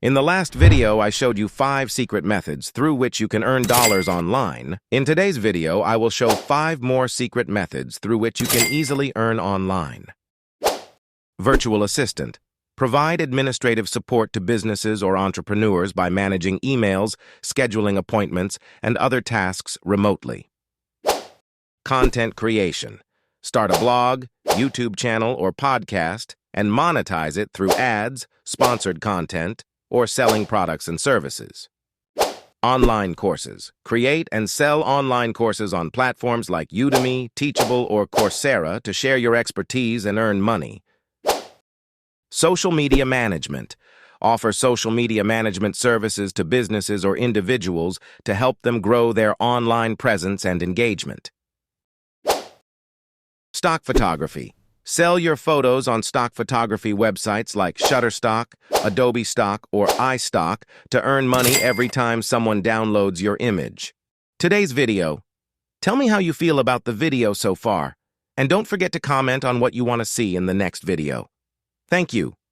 In the last video, I showed you 5 secret methods through which you can earn dollars online. In today's video, I will show 5 more secret methods through which you can easily earn online. Virtual assistant. Provide administrative support to businesses or entrepreneurs by managing emails, scheduling appointments, and other tasks remotely. Content creation. Start a blog, YouTube channel, or podcast and monetize it through ads, sponsored content, or selling products and services. Online courses. Create and sell online courses on platforms like Udemy, Teachable, or Coursera to share your expertise and earn money. Social media management. Offer social media management services to businesses or individuals to help them grow their online presence and engagement. Stock photography. Sell your photos on stock photography websites like Shutterstock, Adobe Stock, or iStock to earn money every time someone downloads your image. Today's video. Tell me how you feel about the video so far, and don't forget to comment on what you want to see in the next video. Thank you.